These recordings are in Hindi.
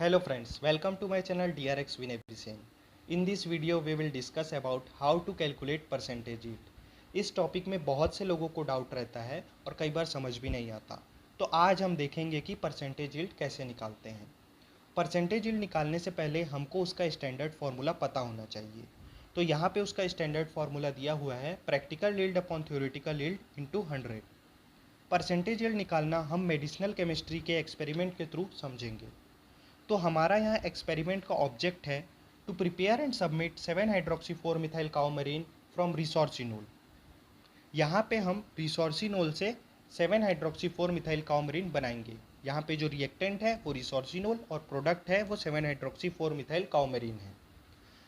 Hello friends, welcome to my channel DRX Win Everything. In this video we will discuss about how to calculate percentage yield. इस टॉपिक में बहुत से लोगों को डाउट रहता है और कई बार समझ भी नहीं आता। तो आज हम देखेंगे कि परसेंटेज यील्ड कैसे निकालते हैं। परसेंटेज यील्ड निकालने से पहले हमको उसका स्टैंडर्ड फार्मूला पता होना चाहिए। तो यहाँ पे उसका स्टैंडर्ड फार्मूला दिया हुआ है practical yield upon theoretical yield into 100। Percentage yield निकालना हम मेडिसिनल केमिस्ट्री के एक्सपेरिमेंट के थ्रू समझेंगे। तो हमारा यहाँ एक्सपेरिमेंट का ऑब्जेक्ट है to prepare and submit 7 hydroxy 4 methyl coumarin from resorcinol. यहाँ पे हम रिसोर्सिनोल से 7 हाइड्रोक्सी 4 मिथाइल काउमेरिन बनाएंगे। यहाँ पे जो रिएक्टेंट है वो रिसोर्सिनोल और प्रोडक्ट है वो 7 हाइड्रोक्सी 4 मिथाइल काउमेरिन है।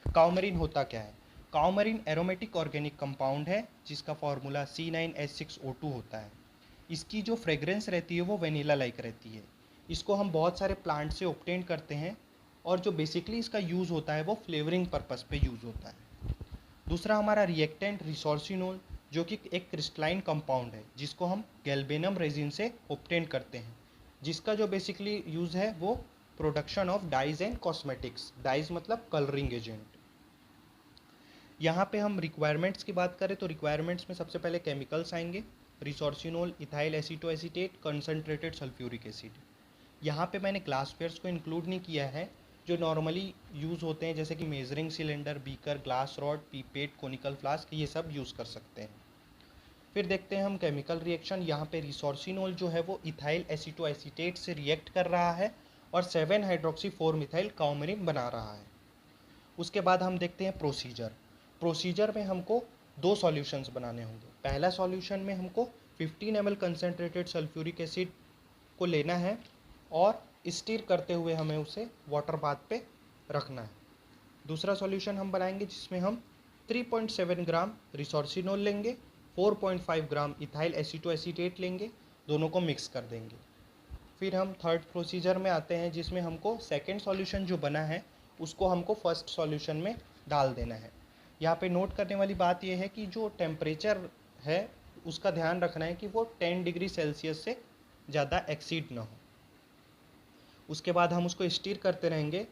काउमेरिन होता क्या है? काउमेरिन एरोमेटिक ऑर्गेनिक कंपाउंड है जिसका फॉर्मूला C9H6O2 होता है। इसकी जो फ्रेग्रेंस रहती है वो वेनिला लाइक रहती है। इसको हम बहुत सारे प्लांट से ऑब्टेन करते हैं और जो बेसिकली इसका यूज़ होता है वो फ्लेवरिंग पर्पस पे यूज़ होता है। दूसरा हमारा रिएक्टेंट रिसोर्सिनोल जो कि एक क्रिस्टलाइन कंपाउंड है जिसको हम गैल्वेनम रेजिन से ऑब्टेन करते हैं, जिसका जो बेसिकली यूज़ है वो production of dyes and cosmetics. Dyes मतलब कलरिंग एजेंट। यहाँ पे हम रिक्वायरमेंट्स की बात करें तो रिक्वायरमेंट्स में सबसे पहले केमिकल्स आएंगे। Resorcinol, ethyl acetoacetate, concentrated sulphuric acid. यहाँ पे मैंने ग्लासवेयर्स को इंक्लूड नहीं किया है जो नॉर्मली यूज़ होते हैं, जैसे कि measuring cylinder, beaker, glass rod, pipette, conical flask, ये सब यूज़ कर सकते हैं। फिर देखते हैं हम केमिकल रिएक्शन। यहाँ पे रिसोर्सिनोल जो है वो इथाइल एसीटोएसीटेट से रिएक्ट कर रहा है और 7 हाइड्रोक्सी 4 मिथाइल काउमेरिन बना रहा है। उसके बाद हम देखते हैं प्रोसीजर। प्रोसीजर में हमको दो सॉल्यूशंस बनाने होंगे। पहला सॉल्यूशन में हमको 15 ml कंसनट्रेटेड सल्फ्यूरिक एसिड को लेना है और स्टीर करते हुए हमें उसे वाटर बाथ पे रखना है। दूसरा सॉल्यूशन हम बनाएंगे जिसमें हम 3.7 ग्राम रिसोर्सिनोल लेंगे, 4.5 ग्राम इथाइल एसीटोएसीटेट लेंगे, दोनों को मिक्स कर देंगे। फिर हम थर्ड प्रोसीजर में आते हैं जिसमें हमको सेकेंड सॉल्यूशन जो बना है उसको हमको फर्स्ट सॉल्यूशन में डाल देना है। यहाँ पे नोट करने वाली बात यह है कि जो टेम्परेचर है उसका ध्यान रखना है कि वो 10 डिग्री सेल्सियस से ज़्यादा एक्सीड ना हो। उसके बाद हम उसको स्टीर करते रहेंगे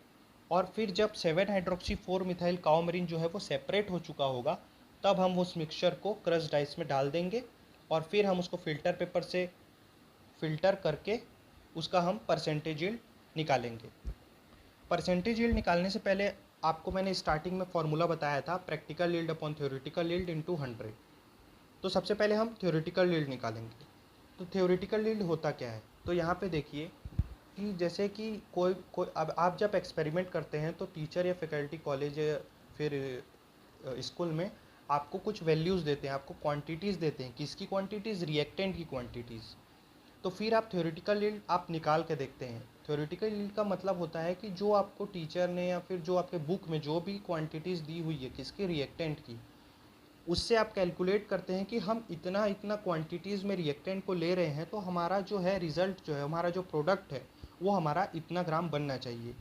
और फिर जब 7 हाइड्रोक्सी 4 मिथाइल काउमेरिन जो है वो सेपरेट हो चुका होगा तब हम उस मिक्सचर को क्रश डाइस में डाल देंगे और फिर हम उसको फ़िल्टर पेपर से फ़िल्टर करके उसका हम परसेंटेज यील्ड निकालेंगे। परसेंटेज यील्ड निकालने से पहले आपको मैंने स्टार्टिंग में फॉर्मूला बताया था practical yield upon theoretical yield into 100। तो सबसे पहले हम थ्योरेटिकल यील्ड निकालेंगे। तो थ्योरेटिकल यील्ड होता क्या है? तो यहाँ पे देखिए कि जैसे कि कोई कोई अब आप जब एक्सपेरिमेंट करते हैं तो टीचर या फैकल्टी कॉलेज या फिर स्कूल में आपको कुछ वैल्यूज़ देते हैं, आपको क्वांटिटीज़ देते हैं। किसकी क्वांटिटीज़? रिएक्टेंट की क्वांटिटीज़। तो फिर आप थ्योरेटिकल यील्ड आप निकाल के देखते हैं। थ्योरेटिकल यील्ड का मतलब होता है कि जो आपको टीचर ने या फिर जो आपके बुक में जो भी क्वांटिटीज़ दी हुई है किसकी? रिएक्टेंट की, उससे आप कैलकुलेट करते हैं कि हम इतना इतना क्वांटिटीज़ में रिएक्टेंट को ले रहे हैं तो हमारा जो है रिज़ल्ट जो है, हमारा जो प्रोडक्ट है वो हमारा इतना ग्राम बनना चाहिए।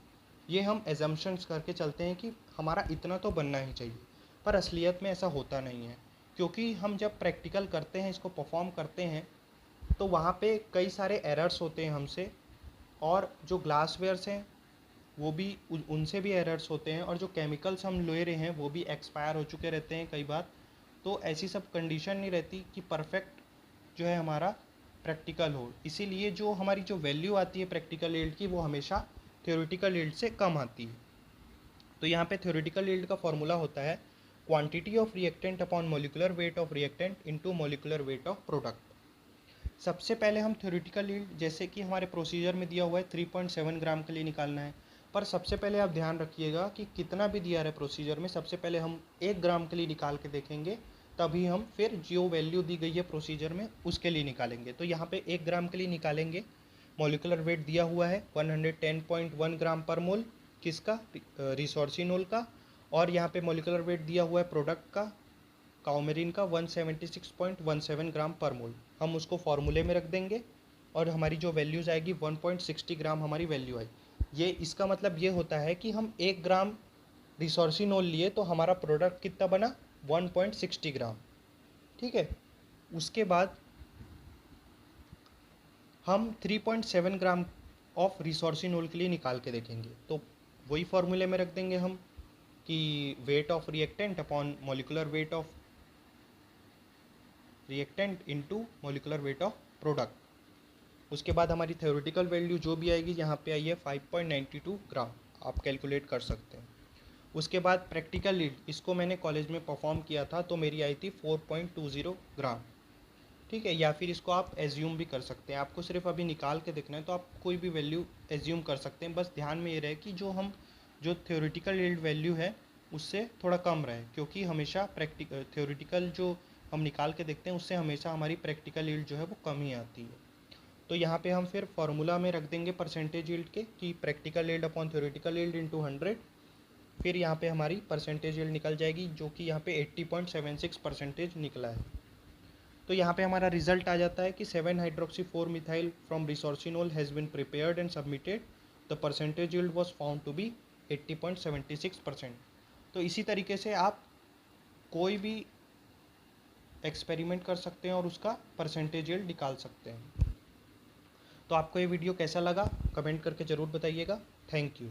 ये हम एजम्पशंस करके चलते हैं कि हमारा इतना तो बनना ही चाहिए, पर असलियत में ऐसा होता नहीं है। क्योंकि हम जब प्रैक्टिकल करते हैं, इसको परफॉर्म करते हैं, तो वहाँ पे कई सारे एरर्स होते हैं हमसे, और जो ग्लासवेयर्स हैं वो भी उनसे भी एरर्स होते हैं, और जो केमिकल्स हम ले रहे हैं वो भी एक्सपायर हो चुके रहते हैं कई बार। तो ऐसी सब कंडीशन नहीं रहती कि परफेक्ट जो है हमारा प्रैक्टिकल हो। इसीलिए जो हमारी जो वैल्यू आती है प्रैक्टिकल यील्ड की वो हमेशा थ्योरेटिकल यील्ड से कम आती है। तो यहाँ पे थ्योरेटिकल यील्ड का फॉर्मूला होता है quantity of reactant upon molecular weight of reactant into molecular weight of product. सबसे पहले हम थ्योरेटिकल यील्ड, जैसे कि हमारे प्रोसीजर में दिया हुआ है 3.7 ग्राम के लिए निकालना है, पर सबसे पहले आप ध्यान रखिएगा कि कितना भी दिया है प्रोसीजर में, सबसे पहले हम 1 ग्राम के लिए निकाल के देखेंगे, तभी हम फिर जो वैल्यू दी गई है प्रोसीजर में उसके लिए निकालेंगे। तो यहाँ पे 1 ग्राम के लिए निकालेंगे। मॉलिक्यूलर वेट दिया हुआ है 110.1 ग्राम पर मोल, किसका? रिसोर्सिनोल का। और यहाँ पे मॉलिक्यूलर वेट दिया हुआ है प्रोडक्ट का, काउमेरिन का, 176.17 ग्राम पर मोल। हम उसको फॉर्मूले में रख देंगे और हमारी जो वैल्यूज़ आएगी 1.60 ग्राम हमारी वैल्यू आई। ये इसका मतलब ये होता है कि हम 1 ग्राम रिसोर्सिनोल लिए तो हमारा प्रोडक्ट कितना बना? 1.60 ग्राम। ठीक है। उसके बाद हम 3.7 ग्राम ऑफ रिसोर्सिनोल के लिए निकाल के देखेंगे। तो वही फॉर्मूले में रख देंगे हम कि weight of reactant upon molecular weight of reactant into molecular weight of product. उसके बाद हमारी थ्योरेटिकल वैल्यू जो भी आएगी, यहाँ पे आई है 5.92 ग्राम, आप कैलकुलेट कर सकते हैं। उसके बाद प्रैक्टिकल यील्ड, इसको मैंने कॉलेज में परफॉर्म किया था तो मेरी आई थी 4.20 ग्राम, ठीक है। या फिर इसको आप एज्यूम भी कर सकते हैं, आपको सिर्फ अभी निकाल के देखना है तो आप कोई भी वैल्यू एज्यूम कर सकते हैं। बस ध्यान में ये रहे कि जो थ्योरेटिकल यील्ड वैल्यू है उससे थोड़ा कम रहे, क्योंकि हमेशा थ्योरेटिकल जो हम निकाल के देखते हैं उससे हमेशा हमारी प्रैक्टिकल यील्ड जो है वो कम ही आती है। तो यहाँ पे हम फिर फॉर्मूला में रख देंगे परसेंटेज यील्ड के कि practical yield upon theoretical yield into 100। फिर यहाँ पे हमारी परसेंटेज यील्ड निकल जाएगी, जो कि यहाँ पे 80.76% निकला है। तो यहाँ पे हमारा रिजल्ट आ जाता है कि seven hydroxy 4 methyl from resorcinol has been prepared and submitted, the percentage yield was found to be 80.76%। तो इसी तरीके से आप कोई भी एक्सपेरिमेंट कर सकते हैं और उसका परसेंटेज यील्ड निकाल सकते हैं। तो आपको ये वीडियो कैसा लगा कमेंट करके ज़रूर बताइएगा। Thank you.